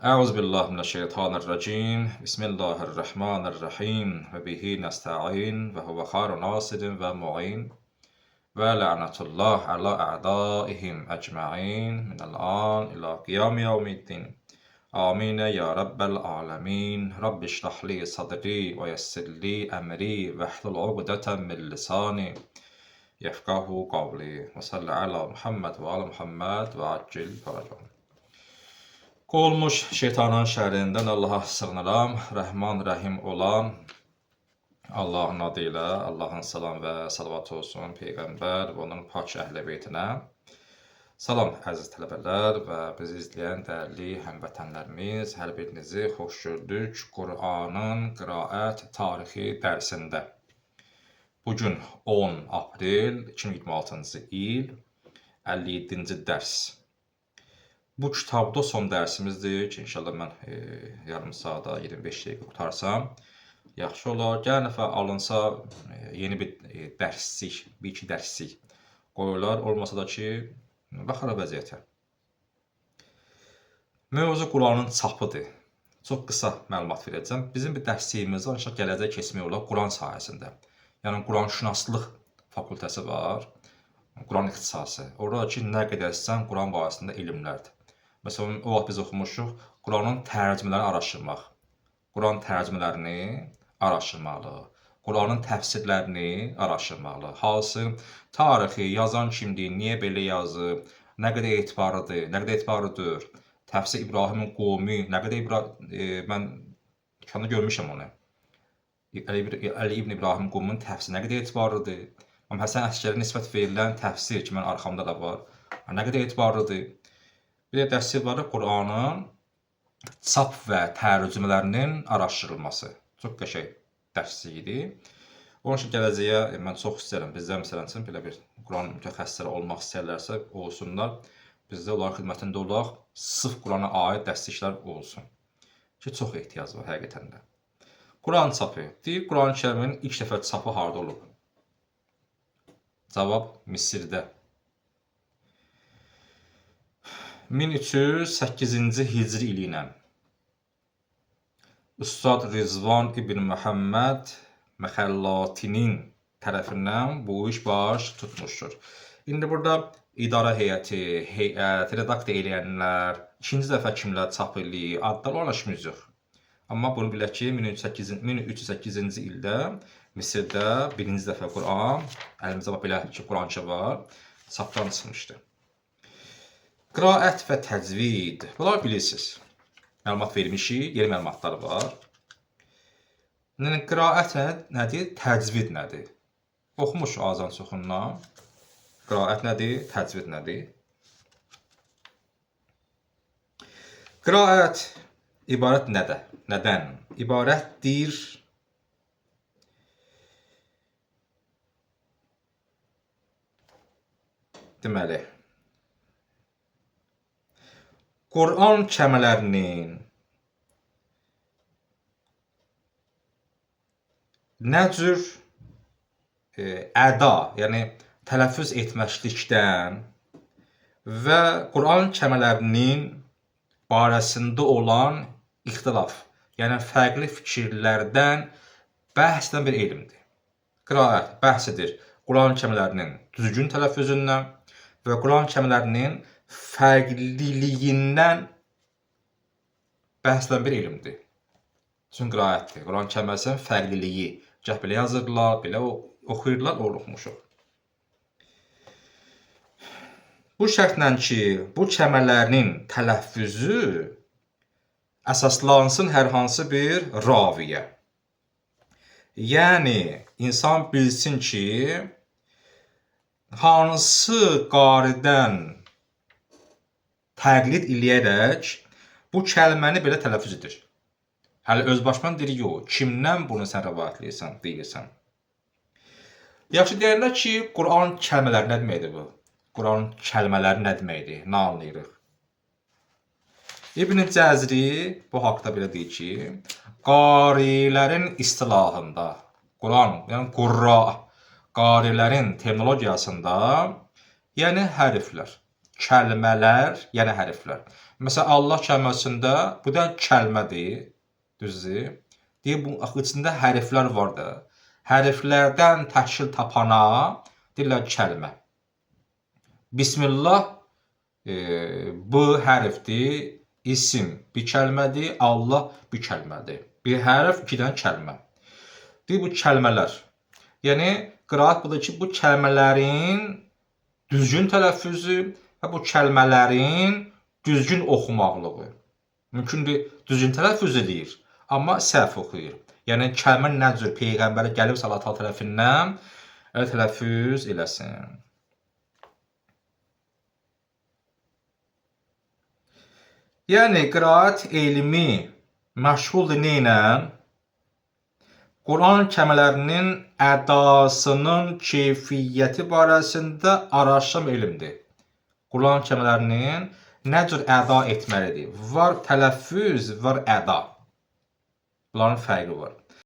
أعوذ بالله من الشيطان الرجيم بسم الله الرحمن الرحيم وبه نستعين وهو خير ناصر ومعين ولعنة الله على أعدائهم أجمعين من الآن إلى قيام يوم الدين آمين يا رب العالمين رب اشرح لي صدري ويسر لي أمري واحلل عقدة من لساني يفقهوا قولي وصل على محمد وعلى محمد وعجل فرجهم. Qolmuş şeytanın şərrindən Allaha sığınıram. Rəhman, rəhim olan Allahın adı ilə Allahın salam və salavatı olsun Peyğəmbər və onun pak əhl-i beytinə. Salam əziz tələbələr və bizi izləyən dəyərli həmvətənlərimiz, hər birinizi xoş gördük Qur'anın qiraət tarixi dərsində. Bugün 10 aprel 2026-cı il 57-ci dərs. Bu kitabda son dərsimizdir ki, inşallah mən yarım saata 25 dəqiqə qutarsam yaxşı olar. Gəlin dəfə alınsa yeni bir dərslik, bir iki dərslik qoyular, olmasa da ki, baxarıq vəziyyətə. Mövzu Quranın çapıdır. Çox qısa məlumat verəcəm. Bizim bir dərsliyimiz var, inşallah gələcək keçmək olar Quran sahəsində. Yəni Quranşünaslıq fakültəsi var, Quran ixtisası. Orada ki, nə qədərsən Quran barəsində elmlərdir. Məsələn, o vaxt biz oxumuşuq, Quranın tərcümələrini araşdırmaq. Quran tərcümələrini araşdırmalı. Quranın təfsirlərini araşdırmalı. Hansı tarixi, yazan kimdir, niyə belə yazıb, nə qədər etibarlıdır, nə qədər etibarlıdır. Təfsir İbrahimin qovmi, nə qədər mən kəndə görmüşəm onu. Əli ibn İbrahim qovmunun təfsiri nə qədər etibarlıdır. Həsən Əskəriyə nisbət verilən təfsir ki, mən arxamda da var. Nə qədər etibarlıdır. Bir də dərslik var, Quranın çap və tərcümələrinin araşdırılması. Çox qəşəng dərslikdir. Onun üçün gələcəyə mən çox istəyirəm. Bizdə məsələn üçün belə bir Quran mütəxəssisləri olmaq istəyirlərsə olsunlar. Bizdə onların xidmətində olaq, sırf Qurana aid dərsliklər olsun. Ki, çox ehtiyac var həqiqətən də. Quran çapı. Deyir, Quran-ı Kərimin ilk dəfə çapı harda olub? Cavab Misirdə. 1308-ci hicri ili ilə Üstad Rizvan ibn Məhəmməd Məxəllatinin tərəfindən bu iş baş tutmuşdur. İndi burada idarə heyəti, redaktor eləyənlər, ikinci dəfə kimlər çap eləyir, adlar ona işimiz yox. Amma bunu bilək ki, 1308-ci ildə Misirdə birinci dəfə Quran, əlimizdə belə ki, Quran var, çapdan çıxmışdı. Qiraət və təcvid. Bunlar bilirsiniz. Məlumat vermişik, yeni məlumatlar var. Qiraət nədir? Təcvid nədir? Oxumuş azan çoxundan. Qiraət nədir? Təcvid nədir? Qiraət ibarət nədən? İbarətdir deməli, Quran kəmələrinin nə cür əda, yəni tələffüz etməklikdən və Quran kəmələrinin barəsində olan ixtilaf, yəni fərqli fikirlərdən bəhs edən bir elmdir. Qiraət bəhs edir Quran kəmələrinin düzgün tələffüzündən və Quran kəmələrinin fərqliliyindən bəhs edən bir elmdir. Çünki qiraətdir. Quran kəməsinin fərqliliyi. Gəh belə yazırlar, belə oxuyurlar, oxumuşuq. Bu şərtlə ki, bu kəmələrin tələffüzü əsaslansın hər hansı bir raviyə. Yəni, insan bilsin ki, hansı qaridən təqlid eləyərək bu kəlməni belə tələffüz edir. Hələ öz başman deyir, yox, kimdən bunu sən rəvayət deyirsən? Yaxşı deyirlər ki, Quran kəlmələri nə deməkdir bu? Quran kəlmələri nə deməkdir? Nə anlayırıq? İbn Cəzri bu haqda belə deyir ki, qarilərin istilahında, Quran, yəni qurra, qarilərin terminologiyasında, yəni hərflər. kəlmələr, yəni hərflər. Məsələn, Allah kəlməsində bu da kəlmədir, düzdür? Deyir, bu içində hərflər vardır. Hərflərdən təşkil tapana deyirlər kəlmə. Bismillah bu hərfdir, isim bir kəlmədir, Allah bir kəlmədir. Bir hərf, iki dənə kəlmə. Deyir, bu kəlmələr. Yəni, qiraat budur ki, bu kəlmələrin düzgün tələffüzü və bu kəlmələrin düzgün oxumaqlığı. Mümkündür, düzgün tələffüz edir, amma səhv oxuyur. Yəni, kəlmə nə cür Peyğəmbərə gəlib salat tərəfindən tələffüz eləsin. Yəni, qiraat elmi məşğuldur nə ilə? Quran kəlmələrinin ədasının keyfiyyəti barəsində araşdırma elmdir. Quran kəlmələrinin nə cür əda etməlidir? Var tələffüz, var əda. Bunların fərqi var.